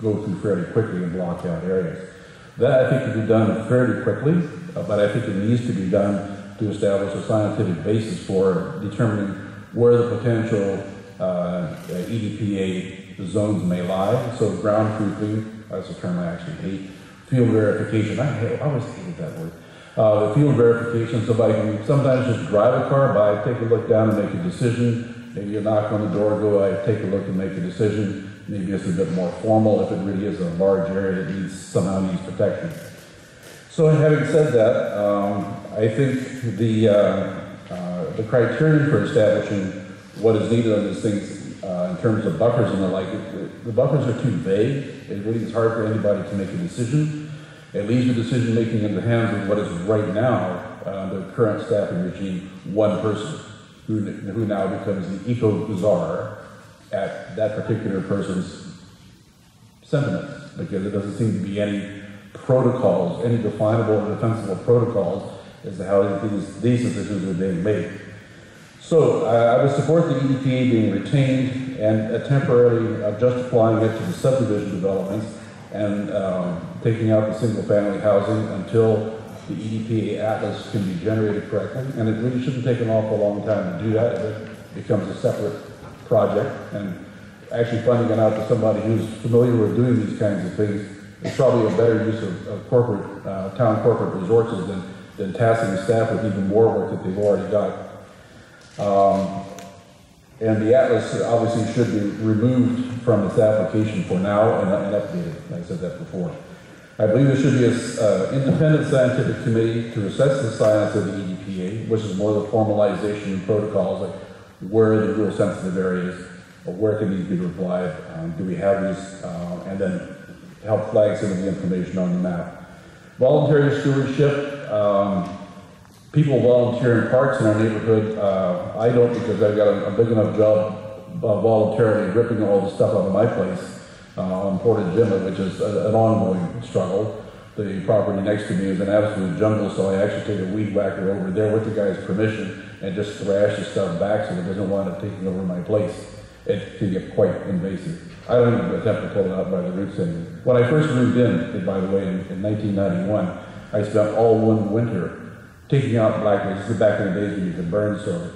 go through fairly quickly and block out areas. That I think can be done fairly quickly, but I think it needs to be done to establish a scientific basis for determining where the potential EDPA zones may lie. So ground truthing, that's a term I actually hate. Field verification, I always hated that word. The field verification, somebody can sometimes just drive a car by, take a look down and make a decision. Maybe you knock on the door, go, I take a look and make a decision. Maybe it's a bit more formal if it really is a large area that somehow needs protection. So having said that, I think the criterion for establishing what is needed on these things in terms of buffers and the like, the buffers are too vague. It really is hard for anybody to make a decision. It leaves the decision making in the hands of what is right now the current staffing regime, one person who now becomes the eco-czar at that particular person's sentiments, because there doesn't seem to be any protocols, any definable and defensible protocols as to how these decisions are being made. So I would support the EDPA being retained and temporarily just applying it to the subdivision developments and taking out the single-family housing until the EDPA atlas can be generated correctly. And it really shouldn't take an awful long time to do that if it becomes a separate project. And actually funding it out to somebody who's familiar with doing these kinds of things is probably a better use of corporate, town corporate resources than tasking staff with even more work that they've already got. And the atlas obviously should be removed from its application for now and updated. I said that before. I believe there should be an independent scientific committee to assess the science of the EDPA, which is more the formalization of protocols, like where are the real sensitive areas, or where can these be applied, do we have these, and then help flag some of the information on the map. Voluntary stewardship. People volunteer in parks in our neighborhood. I don't, because I've got a big enough job voluntarily ripping all the stuff out of my place on Portage Inlet, which is an ongoing struggle. The property next to me is an absolute jungle, so I actually take a weed whacker over there with the guy's permission and just thrash the stuff back so it doesn't wind up taking over my place. It can get quite invasive. I don't even attempt to pull it out by the roots anymore. When I first moved in, by the way, in 1991, I spent all one winter taking out blackberries. This is back in the days when you could burn soda.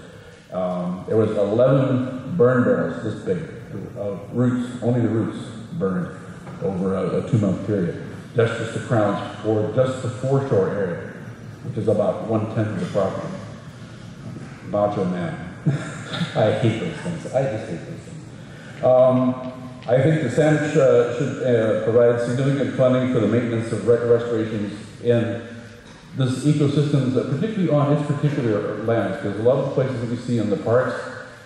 There was 11 burn barrels this big, roots, only the roots burned over a 2-month period. That's just the crowns for just the foreshore area, which is about 1/10 of the property. Macho man. I hate those things. I just hate those things. I think the Senate should provide significant funding for the maintenance of restorations in this ecosystems, particularly on its particular lands, because a lot of the places that we see in the parks,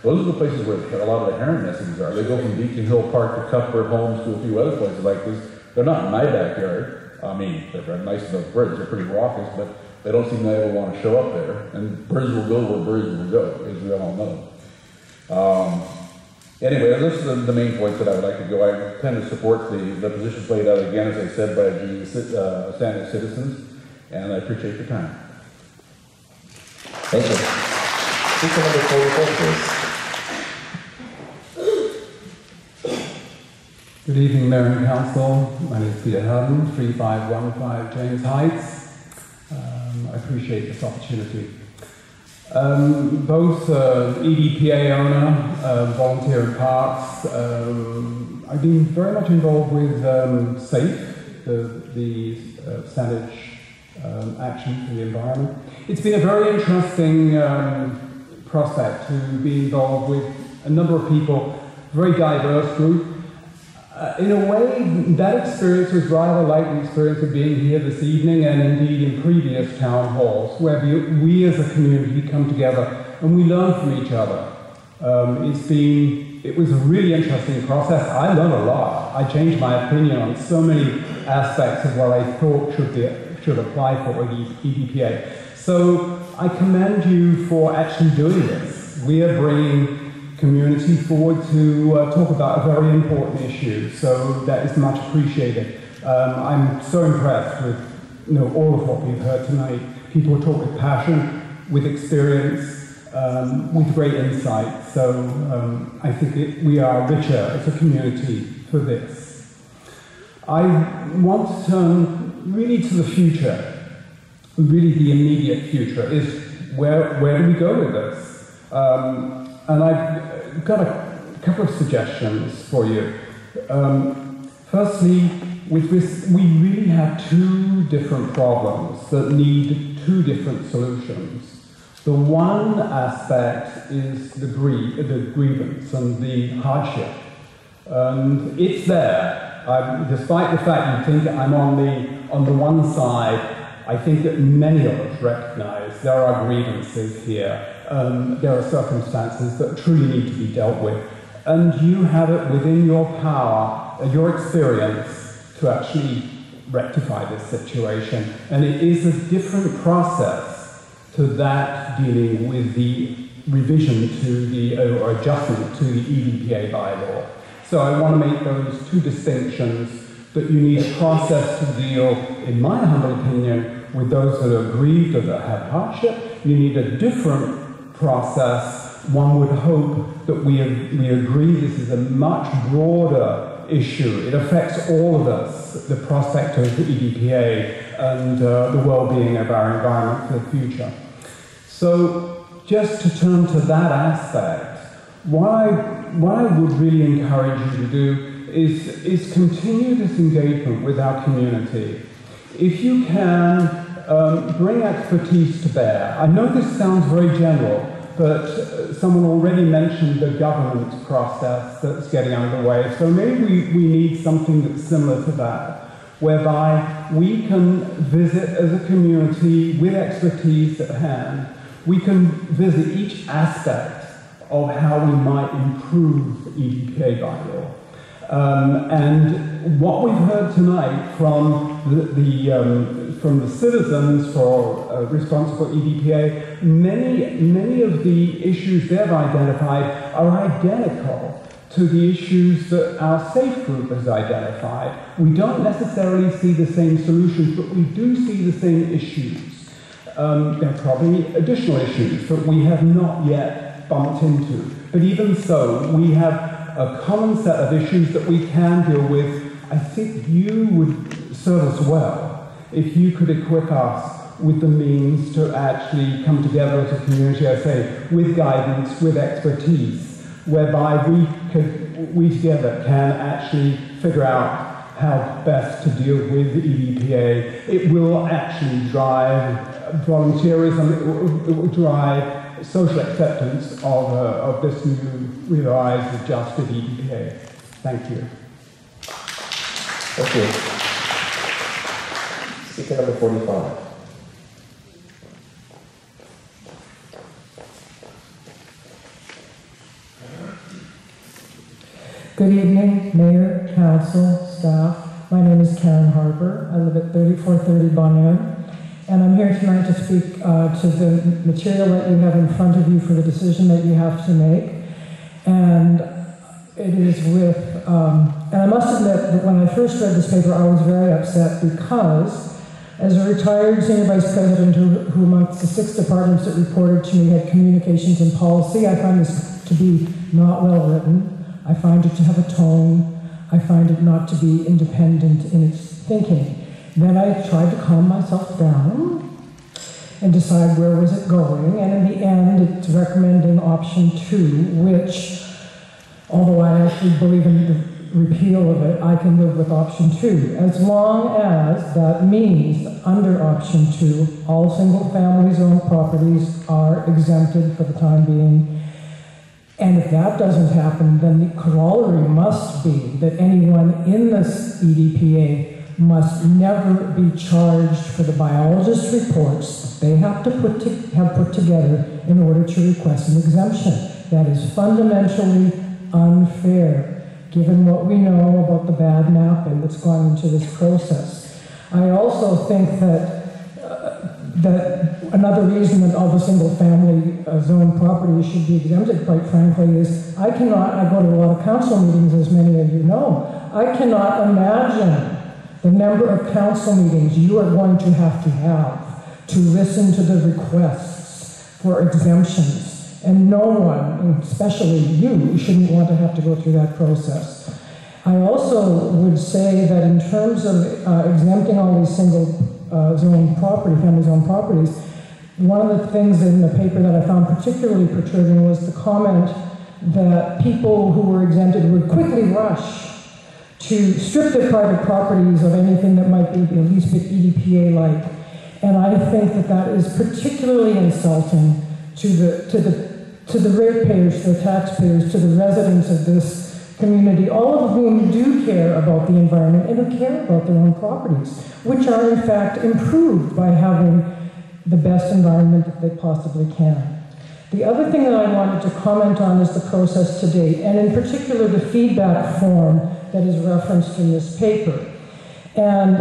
those are the places where a lot of the heron nestings are. They go from Beacon Hill Park to Cuthbert Homes to a few other places like this. They're not in my backyard. I mean, they're nice enough birds. They're pretty raucous, but they don't seem to ever want to show up there. And birds will go where birds will go, as we all know. Anyway, those are the main points that I would like to go. I tend to support the positions laid out again, as I said, by the standard citizens. And I appreciate your time. Thank you. Speaker number 44, please. Good evening, Mayor and Council. My name is Peter Hudden, 3515 James Heights. I appreciate this opportunity. Both EDPA owner, volunteer in parks. I've been very much involved with SAFE, the Standard Action for the Environment. It's been a very interesting prospect to be involved with a number of people, very diverse group. In a way, that experience was rather like the experience of being here this evening and indeed in previous town halls, where we as a community come together and we learn from each other. It was a really interesting process. I learned a lot. I changed my opinion on so many aspects of what I thought should apply for EDPA. So I commend you for actually doing this. We are bringing community forward to talk about a very important issue, so that is much appreciated. I'm so impressed with all of what we've heard tonight. People talk with passion, with experience, with great insight. So I think we are richer as a community for this. I want to turn really to the future. Really the immediate future is where do we go with this? And I've got a couple of suggestions for you. Firstly, with this, we really have two different problems that need two different solutions. The one aspect is the grievance and the hardship. And it's there. Despite the fact you think I'm on the one side, I think that many of us recognize there are grievances here. There are circumstances that truly need to be dealt with. And you have it within your power, your experience, to actually rectify this situation. And it is a different process to that dealing with the revision to or adjustment to the EDPA bylaw. So I want to make those two distinctions, that you need a process to deal, in my humble opinion, with those that are grieved or that have hardship. You need a different process. One would hope that we agree this is a much broader issue. It affects all of us, the prospect of the EDPA and the well-being of our environment for the future. So just to turn to that aspect, what I would really encourage you to do is continue this engagement with our community. If you can, bring expertise to bear. I know this sounds very general, but someone already mentioned the governance process that's getting underway. So maybe we need something that's similar to that, whereby we can visit as a community with expertise at hand. We can visit each aspect of how we might improve the EDPA bylaw. And what we've heard tonight from the citizens for responsible EDPA, many of the issues they've identified are identical to the issues that our SAFE group has identified. We don't necessarily see the same solutions, but we do see the same issues. There are probably additional issues that we have not yet bumped into. But even so, we have a common set of issues that we can deal with. I think you would serve us well if you could equip us with the means to actually come together as a community, I say, with guidance, with expertise, whereby we together can actually figure out how best to deal with the EDPA. It will actually drive volunteerism, it will drive social acceptance of this new revised, adjusted EDPA. Thank you. Thank you. Speaker number 45. Good evening, Mayor, Council, staff. My name is Karen Harper. I live at 3430 Bonheur. And I'm here tonight to speak to the material that you have in front of you for the decision that you have to make. And it is with, and I must admit that when I first read this paper, I was very upset because as a retired senior vice president who amongst the 6 departments that reported to me had communications and policy, I find this to be not well written. I find it to have a tone. I find it not to be independent in its thinking. Then I tried to calm myself down and decide where was it going, and in the end it's recommending option 2, which, although I actually believe in the repeal of it, I can live with option 2, as long as that means under option 2 all single-family zone properties are exempted for the time being. And if that doesn't happen, then the corollary must be that anyone in this EDPA must never be charged for the biologist reports they have to put together in order to request an exemption. That is fundamentally unfair, given what we know about the bad mapping that's gone into this process. I also think that another reason that all the single-family zone properties should be exempted, quite frankly, is I go to a lot of council meetings, as many of you know. I cannot imagine the number of council meetings you are going to have to listen to the requests for exemptions. And no one, especially you, shouldn't want to have to go through that process. I also would say that in terms of exempting all these single zone property, family zone properties, one of the things in the paper that I found particularly perturbing was the comment that people who were exempted would quickly rush to strip their private properties of anything that might be at least bit EDPA-like. And I think that that is particularly insulting to the ratepayers, to the taxpayers, to the residents of this community, all of whom do care about the environment and who care about their own properties, which are in fact improved by having the best environment that they possibly can. The other thing that I wanted to comment on is the process to date, and in particular the feedback form that is referenced in this paper. And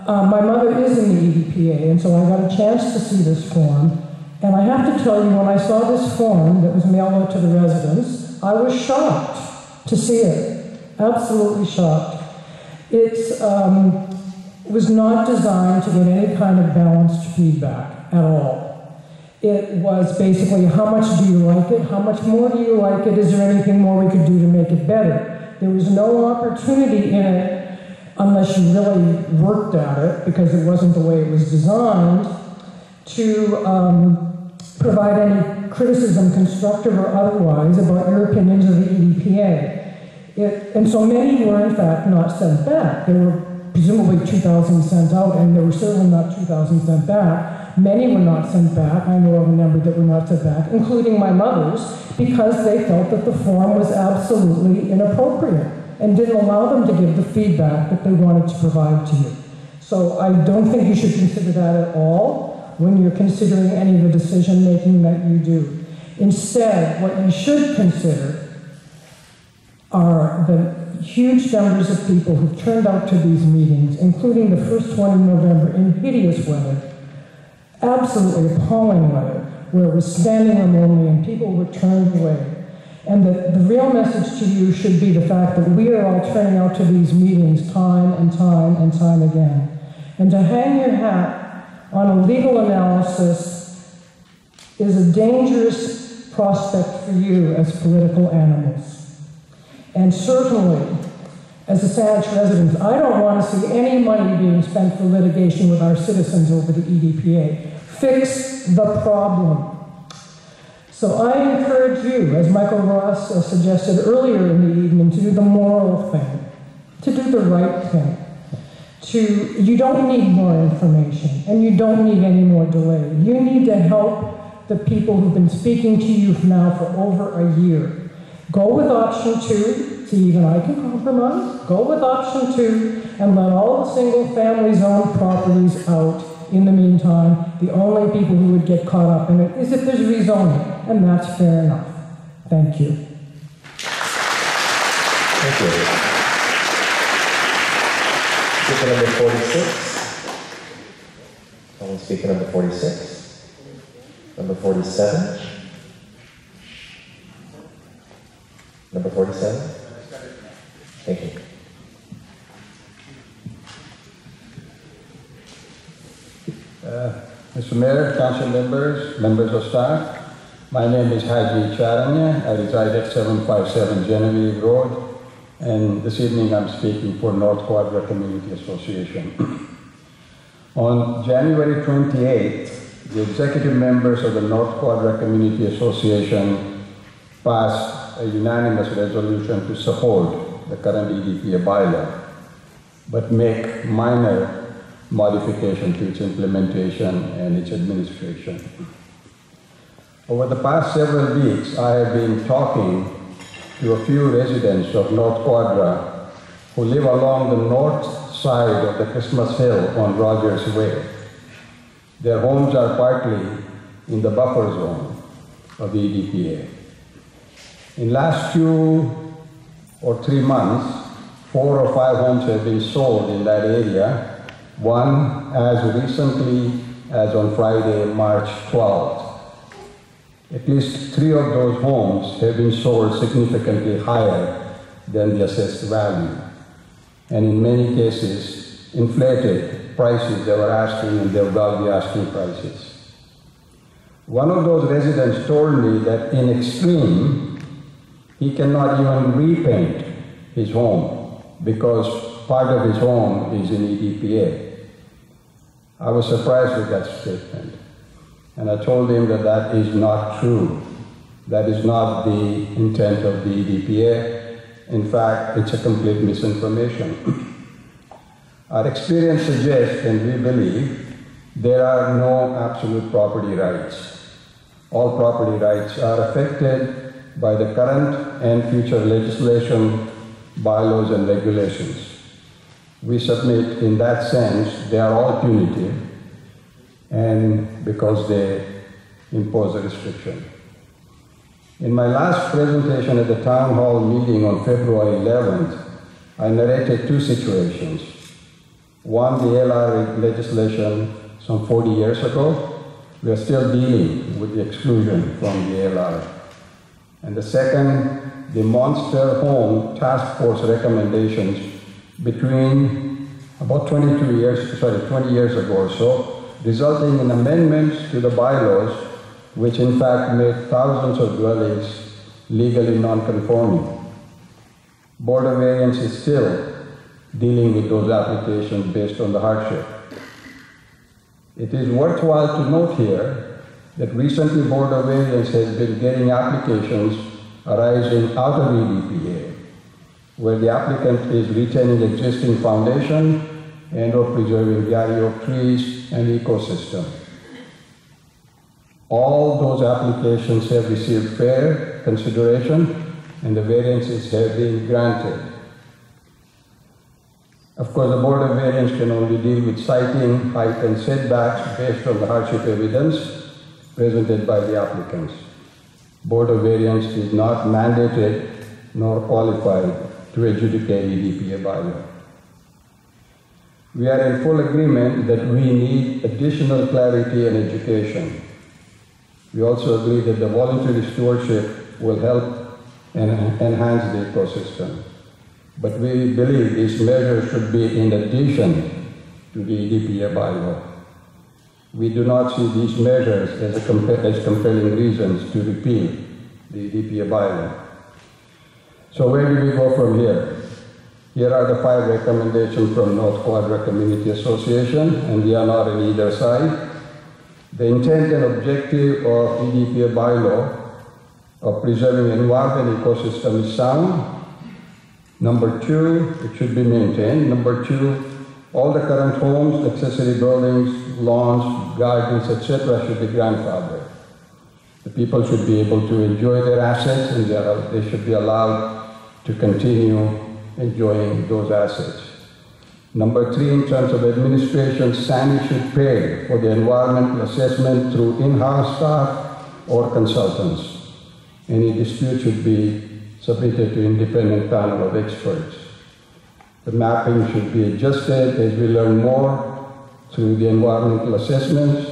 my mother is in the EDPA, and so I got a chance to see this form. And I have to tell you, when I saw this form that was mailed out to the residents, I was shocked to see it. Absolutely shocked. It was not designed to get any kind of balanced feedback at all. It was basically, how much do you like it? How much more do you like it? Is there anything more we could do to make it better? There was no opportunity in it, unless you really worked at it, because it wasn't the way it was designed, to provide any criticism, constructive or otherwise, about your opinions of the EDPA. And so many were, in fact, not sent back. There were presumably 2,000 sent out, and there were certainly not 2,000 sent back. Many were not sent back. I know of a number that were not sent back, including my mother's, because they felt that the form was absolutely inappropriate and didn't allow them to give the feedback that they wanted to provide to you. So I don't think you should consider that at all when you're considering any of the decision-making that you do. Instead, what you should consider are the huge numbers of people who turned out to these meetings, including the first one in November in hideous weather, absolutely appalling weather, where it was standing room only and people were turned away. And the real message to you should be the fact that we are all turning out to these meetings time and time and time again. And to hang your hat on a legal analysis is a dangerous prospect for you as political animals. And certainly, as a Saanich resident, I don't want to see any money being spent for litigation with our citizens over the EDPA. Fix the problem. So I encourage you, as Michael Ross suggested earlier in the evening, to do the moral thing, to do the right thing. You don't need more information, and you don't need any more delay. You need to help the people who've been speaking to you now for over a year. Go with option 2. See, even I can compromise. Go with option 2 and let all the single family zone properties out. In the meantime, the only people who would get caught up in it is if there's rezoning, and that's fair enough. Thank you. Thank you. Speaker number 46. Someone speaker number 46. Number 47. Number 47. Thank you. Mr. Mayor, council members, members of staff, my name is Haji Charanya. I reside at 757 Genevieve Road, and this evening I'm speaking for North Quadra Community Association. On January 28th, the executive members of the North Quadra Community Association passed a unanimous resolution to support the current EDPA bylaw, but make minor modification to its implementation and its administration. Over the past several weeks, I have been talking to a few residents of North Quadra who live along the north side of the Christmas Hill on Rogers Way. Their homes are partly in the buffer zone of the EDPA. In last 2 or 3 months, 4 or 5 homes have been sold in that area, one as recently as on Friday, March 12th. At least 3 of those homes have been sold significantly higher than the assessed value, and in many cases, inflated prices they were asking, and they were above the asking prices. One of those residents told me that in extreme, he cannot even repaint his home because part of his home is in EDPA. I was surprised with that statement. And I told him that that is not true. That is not the intent of the EDPA. In fact, it's a complete misinformation. Our experience suggests, and we believe, there are no absolute property rights. All property rights are affected by the current and future legislation, bylaws, and regulations. We submit in that sense they are all punitive, and because they impose a restriction. In my last presentation at the town hall meeting on February 11th, I narrated two situations. One, the LR legislation some 40 years ago. We are still dealing with the exclusion from the LR. And the second, the Monster Home Task Force recommendations between about 20 years ago or so, resulting in amendments to the bylaws, which in fact made thousands of dwellings legally non-conforming. Board of Variance is still dealing with those applications based on the hardship. It is worthwhile to note here that recently Board of Variance has been getting applications arising out of EDPA, where the applicant is retaining existing foundation and or preserving gary oak trees and ecosystem. All those applications have received fair consideration and the variances have been granted. Of course, the Board of Variance can only deal with citing, height, and setbacks based on the hardship evidence presented by the applicants. Board of Variance is not mandated nor qualified to adjudicate EDPA bylaw. We are in full agreement that we need additional clarity and education. We also agree that the voluntary stewardship will help and enhance the ecosystem. But we believe these measures should be in addition to the EDPA bylaw. We do not see these measures as compelling reasons to repeal the EDPA bylaw. So where do we go from here? Here are the 5 recommendations from North Quadra Community Association, and we are not on either side. The intent and objective of EDPA bylaw of preserving environment ecosystem is sound. Number 2, it should be maintained. Number 2, all the current homes, accessory buildings, lawns, gardens, etc. should be grandfathered. The people should be able to enjoy their assets and they should be allowed to continue enjoying those assets. Number 3, in terms of administration, SANI should pay for the environmental assessment through in-house staff or consultants. Any dispute should be submitted to independent panel of experts. The mapping should be adjusted as we learn more through the environmental assessments,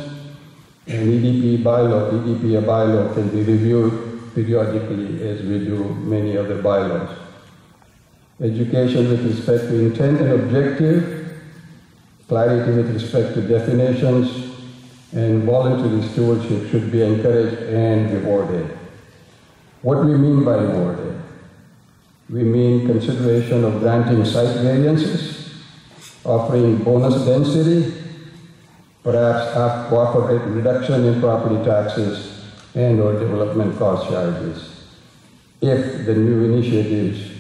and EDPA bylaw can be reviewed periodically as we do many other bylaws. Education with respect to intent and objective, clarity with respect to definitions, and voluntary stewardship should be encouraged and rewarded. What we mean by rewarded? We mean consideration of granting site variances, offering bonus density, perhaps offer a reduction in property taxes and or development cost charges, if the new initiatives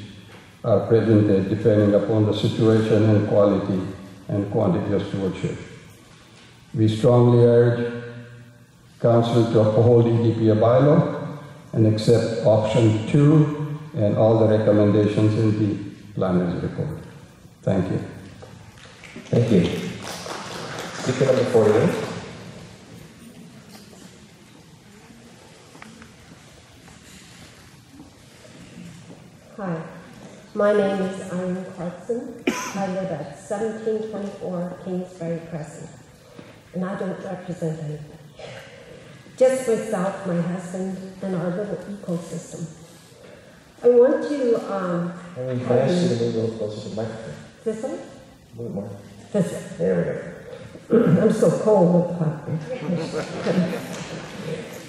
are presented depending upon the situation and quality and quantity of stewardship. We strongly urge Council to uphold EDPA bylaw and accept option 2 and all the recommendations in the planner's report. Thank you. Thank you. Speaker number 48. Hi, my name is Irene Clarkson. I live at 1724 Kingsbury Crescent, and I don't represent anybody. Just myself, my husband, and our little ecosystem. I want to, Irene, can I ask you to move a little closer to the microphone? This one? A little more. This one. There we go. I'm so cold with coffee.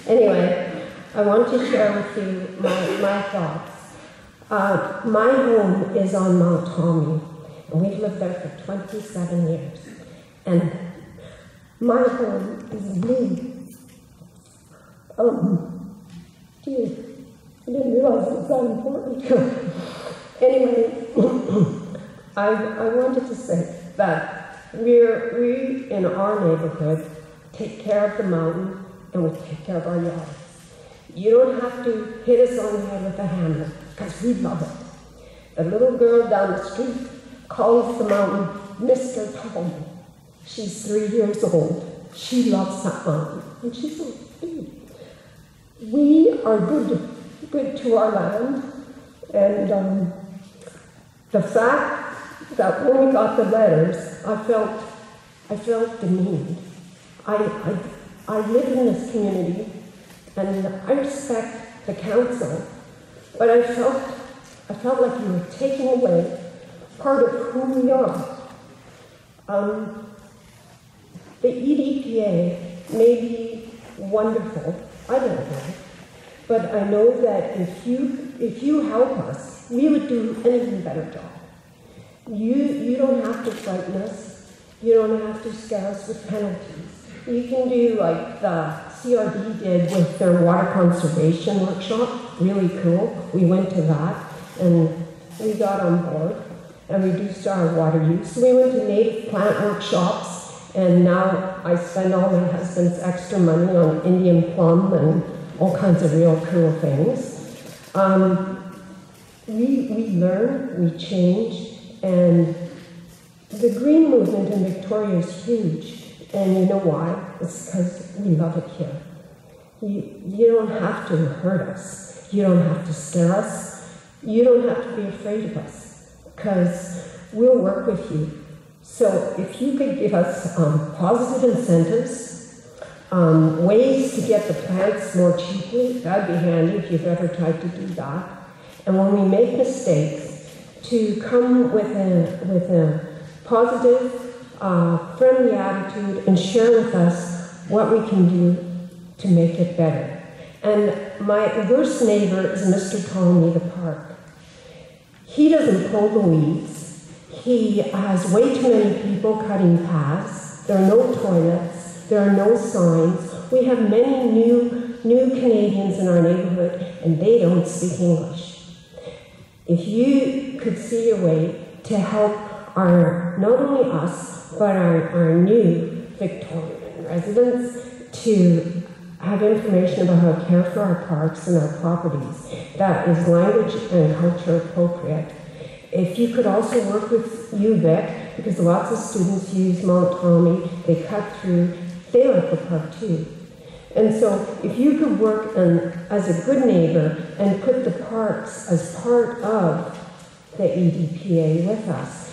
Anyway, I want to share with you my thoughts My home is on Mount Tommy, and we've lived there for 27 years. And my home is blue. Gee, I didn't realize it was that important. Anyway, I wanted to say that we in our neighborhood take care of the mountain and we take care of our yards. You don't have to hit us on the head with a hammer, because we love it. The little girl down the street calls the mountain Mr. Tommy. She's 3 years old. She loves that mountain, and she's so big. We are good to our land, and the fact that when we got the letters, I felt demeaned. I live in this community, and I respect the council, but I felt like you were taking away part of who we are. The EDPA may be wonderful, I don't know, but I know that if you help us, we would do an even better job. You don't have to frighten us. You don't have to scare us with penalties. You can do like the CRD did with their water conservation workshop, really cool. We went to that and we got on board and reduced our water use. So we went to native plant workshops, and now I spend all my husband's extra money on Indian plum and all kinds of real cool things. We learn, we change, and the green movement in Victoria is huge. And you know why? It's because we love it here. You don't have to hurt us. You don't have to scare us. You don't have to be afraid of us, because we'll work with you. So if you could give us positive incentives, ways to get the plants more cheaply, that'd be handy if you've ever tried to do that. And when we make mistakes, to come with a positive, friendly attitude and share with us what we can do to make it better. And my worst neighbor is Mr. Tommy the park. He doesn't pull the weeds. He has way too many people cutting paths. There are no toilets. There are no signs. We have many new Canadians in our neighborhood, and they don't speak English. If you could see a way to help not only us, but our new Victorian residents to have information about how to care for our parks and our properties that is language and culture appropriate. If you could also work with UVic, because lots of students use Mount Tommy, they cut through, they like the park too. And so if you could work as a good neighbor and put the parks as part of the EDPA with us,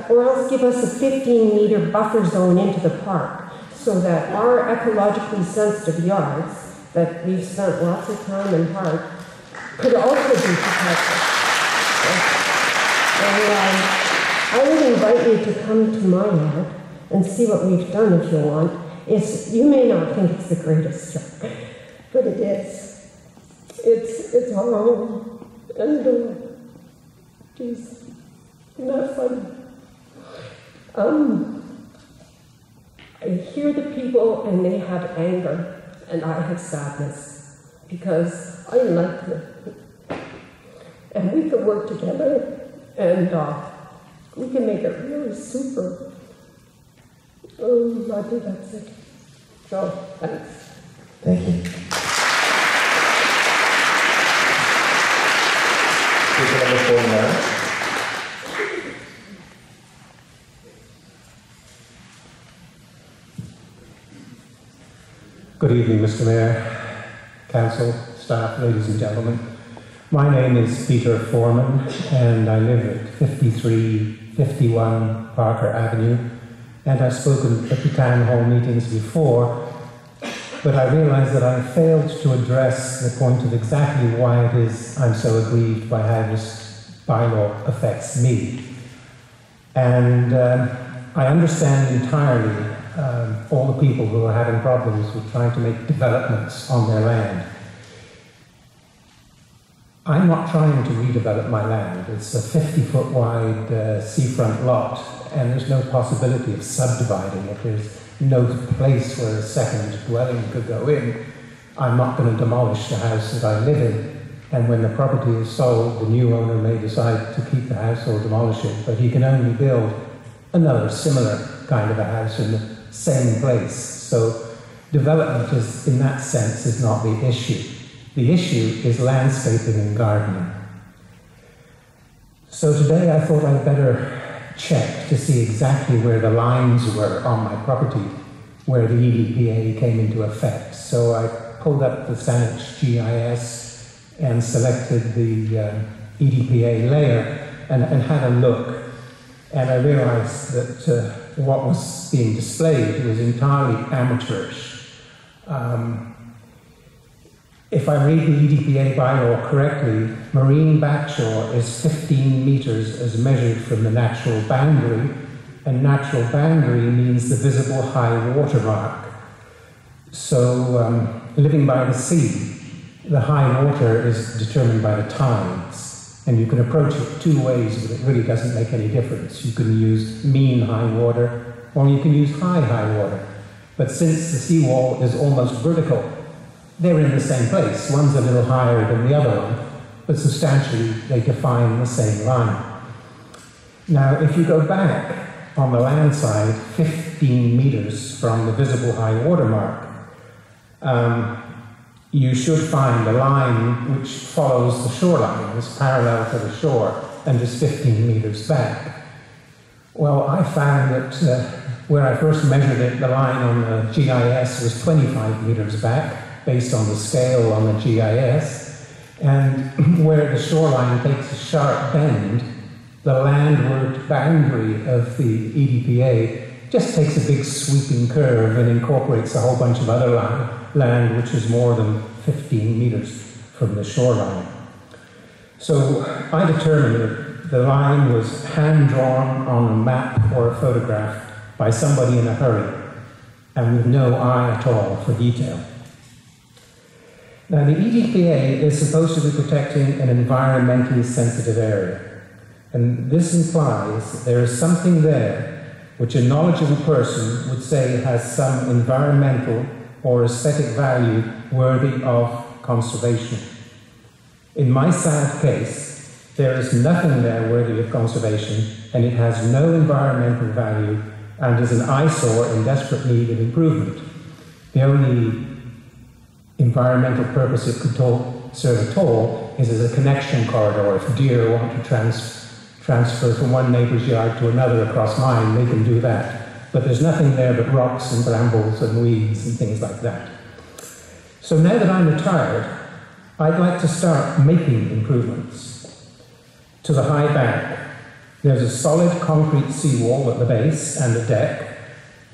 or else give us a 15-meter buffer zone into the park so that our ecologically sensitive yards that we've spent lots of time and heart could also be protected. And I would invite you to come to my yard and see what we've done if you want. You may not think it's the greatest job, but it is. It's our own. And geez, isn't that funny? I hear the people and they have anger, and I have sadness, because I like them. And we could work together, and we can make it really super. I think that's it. So, thanks. Thank you. Speaker number 49. Good evening, Mr. Mayor, Council, staff, ladies and gentlemen. My name is Peter Foreman, and I live at 5351 Parker Avenue, and I've spoken at the town hall meetings before, but I realise that I failed to address the point of exactly why it is I'm so aggrieved by how this bylaw affects me. And I understand entirely all the people who are having problems with trying to make developments on their land. I'm not trying to redevelop my land. It's a 50-foot wide seafront lot, and there's no possibility of subdividing it. There's no place where a second dwelling could go in. I'm not going to demolish the house that I live in. And when the property is sold, the new owner may decide to keep the house or demolish it, but he can only build another similar kind of a house in the same place. So development is, in that sense, is not the issue. The issue is landscaping and gardening. So today I thought I'd better check to see exactly where the lines were on my property where the EDPA came into effect. So I pulled up the Saanich GIS and selected the EDPA layer and had a look. And I realized that what was being displayed was entirely amateurish. If I read the EDPA bylaw correctly, marine backshore is 15 meters as measured from the natural boundary, and natural boundary means the visible high water mark. So living by the sea, the high water is determined by the tides, and you can approach it two ways, but it really doesn't make any difference. You can use mean high water, or you can use high water. But since the seawall is almost vertical, they're in the same place. One's a little higher than the other one, but substantially they define the same line. Now, if you go back on the land side 15 meters from the visible high water mark, you should find a line which follows the shoreline, is parallel to the shore, and is 15 meters back. Well, I found that where I first measured it, the line on the GIS was 25 meters back, based on the scale on the GIS, and where the shoreline takes a sharp bend, the landward boundary of the EDPA just takes a big sweeping curve and incorporates a whole bunch of other land which is more than 15 meters from the shoreline. So I determined that the line was hand-drawn on a map or a photograph by somebody in a hurry and with no eye at all for detail. Now, the EDPA is supposed to be protecting an environmentally sensitive area, and this implies that there is something there which a knowledgeable person would say has some environmental or aesthetic value worthy of conservation. In my sad case, there is nothing there worthy of conservation, and it has no environmental value and is an eyesore in desperate need of improvement. The only environmental purpose it could serve at all is as a connection corridor. If deer want to transfer from one neighbour's yard to another across mine, they can do that. But there's nothing there but rocks and brambles and weeds and things like that. So now that I'm retired, I'd like to start making improvements. To the high bank, there's a solid concrete seawall at the base and a deck,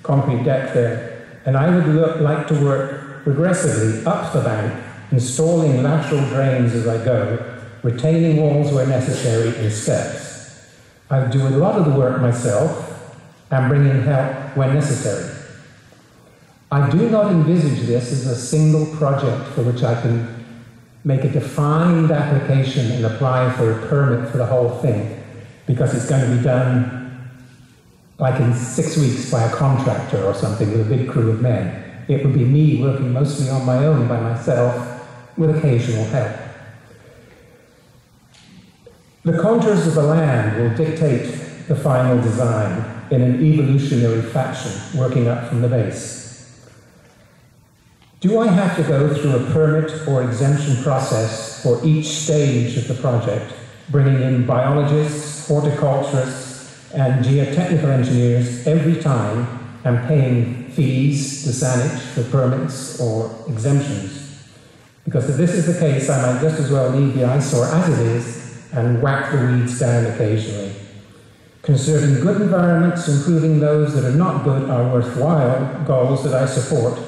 concrete deck there, and I would like to work progressively up the bank, installing lateral drains as I go, retaining walls where necessary and steps. I do a lot of the work myself and bring in help when necessary. I do not envisage this as a single project for which I can make a defined application and apply for a permit for the whole thing, because it's going to be done like in 6 weeks by a contractor or something with a big crew of men. It would be me working mostly on my own by myself with occasional help. The contours of the land will dictate the final design in an evolutionary fashion, working up from the base. Do I have to go through a permit or exemption process for each stage of the project, bringing in biologists, horticulturists, and geotechnical engineers every time and paying fees to Saanich for permits or exemptions? Because if this is the case, I might just as well leave the eyesore as it is and whack the weeds down occasionally. Conserving good environments, improving those that are not good are worthwhile goals that I support,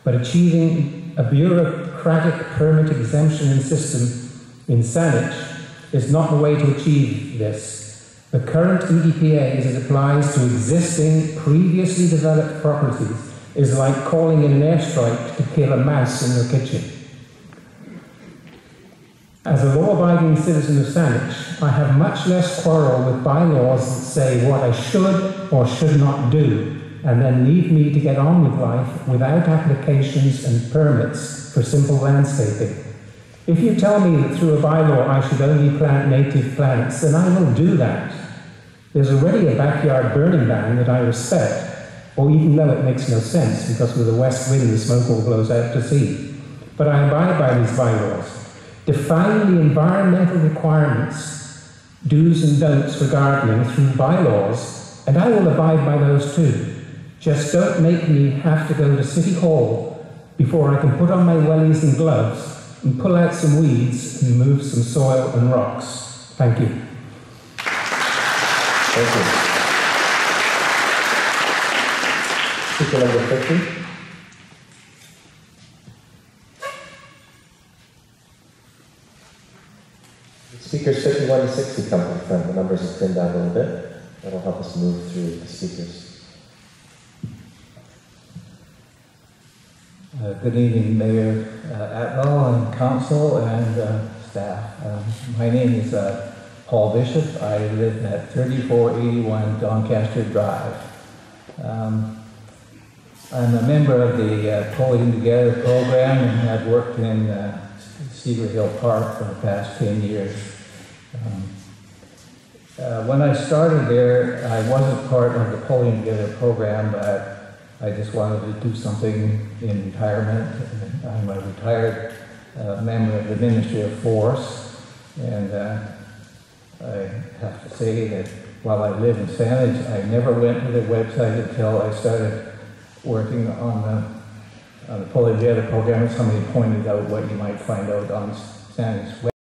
but achieving a bureaucratic permit exemption system in Saanich is not the way to achieve this. The current EDPA, as it applies to existing, previously developed properties, is like calling in an airstrike to kill a mouse in your kitchen. As a law-abiding citizen of Saanich, I have much less quarrel with bylaws that say what I should or should not do, and then leave me to get on with life without applications and permits for simple landscaping. If you tell me that through a bylaw I should only plant native plants, then I will do that. There's already a backyard burning ban that I respect, or even though it makes no sense, because with a west wind the smoke all blows out to sea. But I abide by these bylaws. Define the environmental requirements, do's and don'ts for gardening through bylaws, and I will abide by those too. Just don't make me have to go to City Hall before I can put on my wellies and gloves and pull out some weeds and move some soil and rocks. Thank you. Thank you. Speaker number 50. Speakers 51 to 60 come to the front. The numbers have thinned down a little bit. That'll help us move through the speakers. Good evening, Mayor Atwell and Council and staff. My name is Paul Bishop. I live at 3481 Doncaster Drive. I'm a member of the Pulling Together program and have worked in Cedar Hill Park for the past 10 years. When I started there, I wasn't part of the Pulling Together program, but I just wanted to do something in retirement. I'm a retired member of the Ministry of Force, and I have to say that while I live in Saanich, I never went to the website until I started working on the Pulling Together program, and somebody pointed out what you might find out on Saanich's website.